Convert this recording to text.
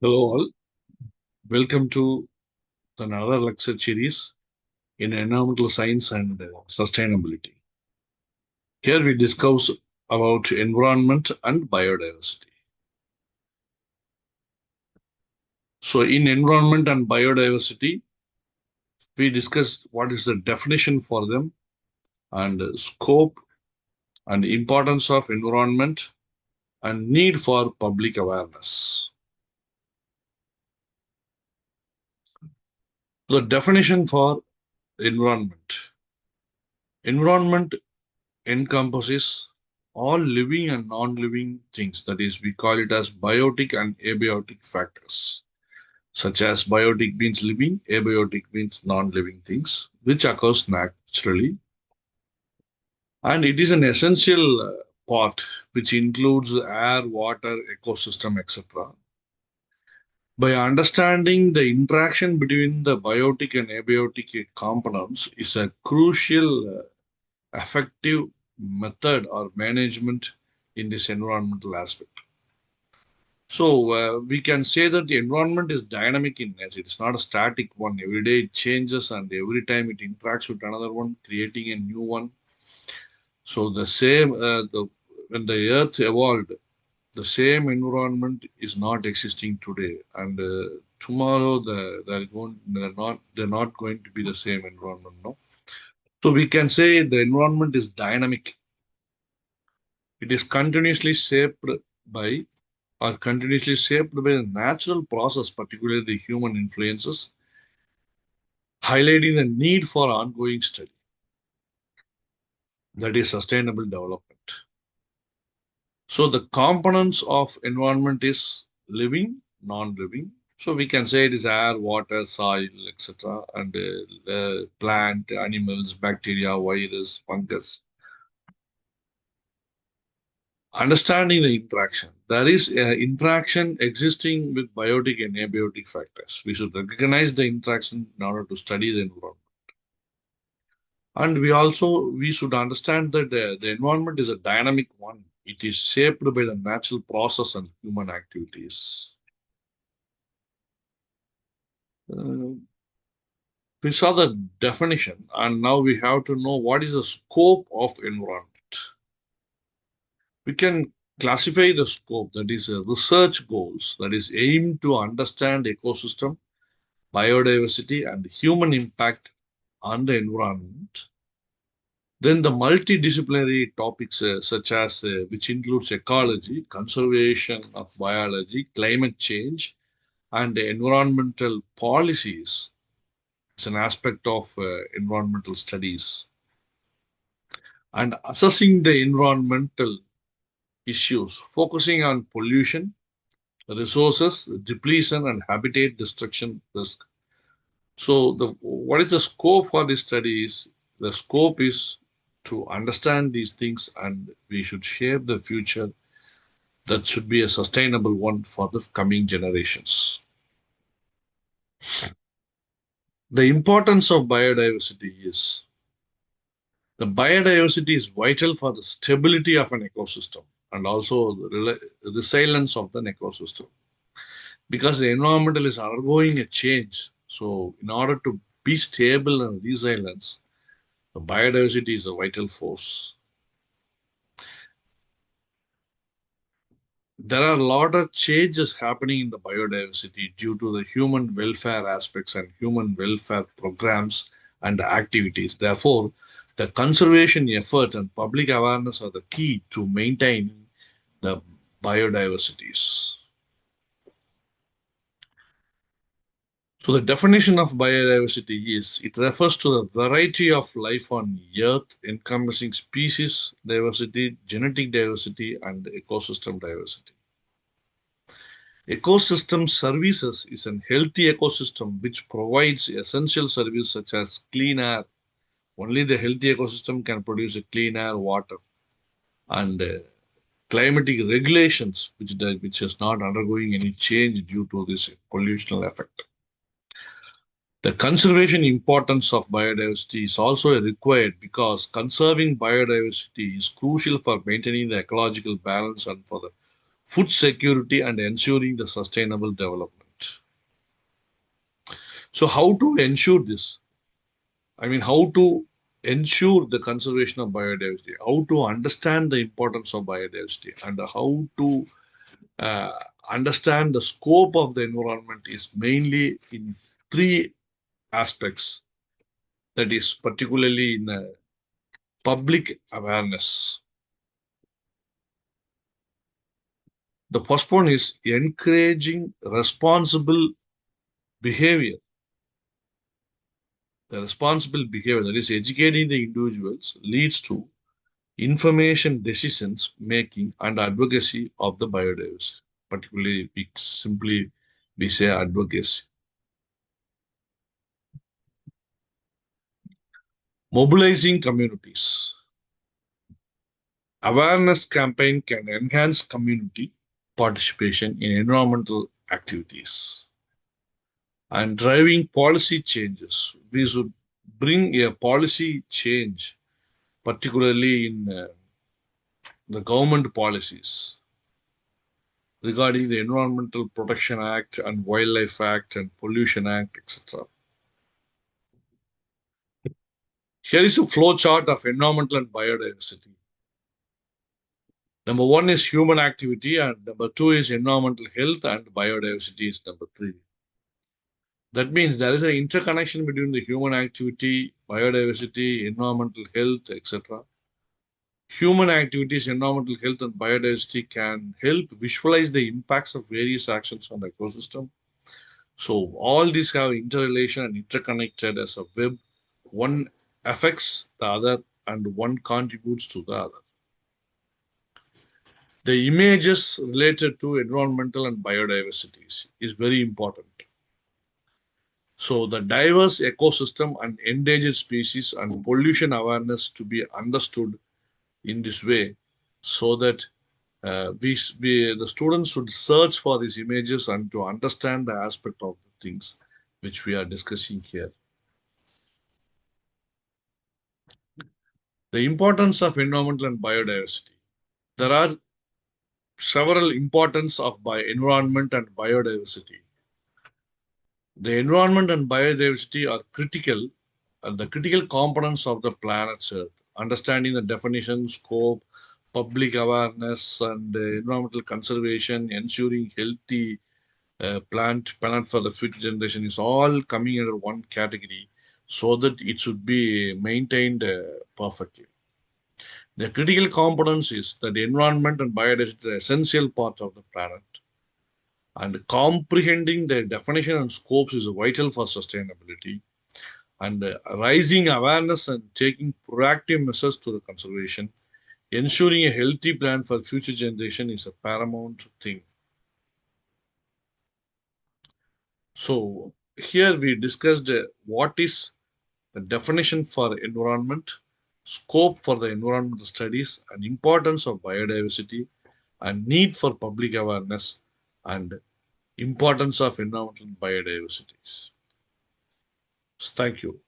Hello all, welcome to another lecture series in environmental science and sustainability. Here we discuss about environment and biodiversity. So in environment and biodiversity, we discussed what is the definition for them and scope and importance of environment and need for public awareness. The definition for environment. Environment encompasses all living and non-living things. That is, we call it as biotic and abiotic factors, such as biotic means living, abiotic means non-living things, which occurs naturally. And it is an essential part which includes air, water, ecosystem, etc. By understanding the interaction between the biotic and abiotic components is a crucial effective method or management in this environmental aspect. So we can say that the environment is dynamic in nature. It's not a static one. Every day it changes, and every time it interacts with another one, creating a new one. So the same, when the Earth evolved, the same environment is not existing today, and tomorrow they're not going to be the same environment. No. So we can say the environment is dynamic. It is by continuously shaped by a natural process, particularly the human influences, highlighting the need for ongoing study. That is sustainable development. So the components of environment is living, non-living. So we can say it is air, water, soil, etc., and plant, animals, bacteria, virus, fungus. Understanding the interaction. There is interaction existing with biotic and abiotic factors. We should recognize the interaction in order to study the environment. And we should understand that the environment is a dynamic one. It is shaped by the natural process and human activities. Uh, we saw the definition, and now we have to know what is the scope of environment. We can classify the scope, that is research goals, that is aimed to understand ecosystem, biodiversity, and human impact on the environment. Then the multidisciplinary topics such as which includes ecology, conservation of biology, climate change, and environmental policies. It's an aspect of environmental studies. And assessing the environmental issues, focusing on pollution, resources, depletion, and habitat destruction risk. So, what is the scope for this study is the scope is to understand these things, and we should shape the future that should be a sustainable one for the coming generations. The importance of biodiversity is the biodiversity is vital for the stability of an ecosystem and also the resilience of an ecosystem because the environmental is undergoing a change. So, in order to be stable and resilient, the biodiversity is a vital force. There are a lot of changes happening in the biodiversity due to the human welfare aspects and human welfare programs and activities. Therefore, the conservation efforts and public awareness are the key to maintaining the biodiversities. So the definition of biodiversity is it refers to the variety of life on Earth encompassing species diversity, genetic diversity, and ecosystem diversity. Ecosystem services is a healthy ecosystem which provides essential services such as clean air. Only the healthy ecosystem can produce a clean air, water, and climatic regulations, which is not undergoing any change due to this pollutional effect. The conservation importance of biodiversity is also required because conserving biodiversity is crucial for maintaining the ecological balance and for the food security, and ensuring the sustainable development. So, how to ensure this? I mean, how to ensure the conservation of biodiversity, how to understand the importance of biodiversity, and how to uh, understand the scope of the environment is mainly in three aspects. That is particularly in public awareness. The first one is encouraging responsible behavior. The responsible behavior, that is educating the individuals, leads to information decisions making and advocacy of the biodiversity. Particularly, we say advocacy. Mobilizing communities. Awareness campaign can enhance community participation in environmental activities and driving policy changes. We should bring a policy change, particularly in the government policies regarding the Environmental Protection Act and Wildlife Act and Pollution Act, etc. Here is a flow chart of environmental and biodiversity. Number one is human activity, and number two is environmental health, and biodiversity is number three. That means there is an interconnection between the human activity, biodiversity, environmental health, etc. Human activities, environmental health, and biodiversity can help visualize the impacts of various actions on the ecosystem. So all these have interrelation and interconnected as a web. One affects the other and one contributes to the other. The images related to environmental and biodiversity is very important. So the diverse ecosystem and endangered species and pollution awareness to be understood in this way, so that the students should search for these images and to understand the aspect of the things which we are discussing here. The importance of environmental and biodiversity. There are several importance of environment and biodiversity. The environment and biodiversity are critical, the critical components of the planet's Earth. Understanding the definition, scope, public awareness, and environmental conservation, ensuring healthy planet for the future generation is all coming under one category, so that it should be maintained perfectly. The critical components is that the environment and biodiversity are essential parts of the planet, and comprehending their definition and scopes is vital for sustainability. And raising awareness and taking proactive measures to the conservation, ensuring a healthy plan for future generation is a paramount thing. So here we discussed what is the definition for environment, scope for the environmental studies, and importance of biodiversity, and need for public awareness, and importance of environmental biodiversity. Thank you.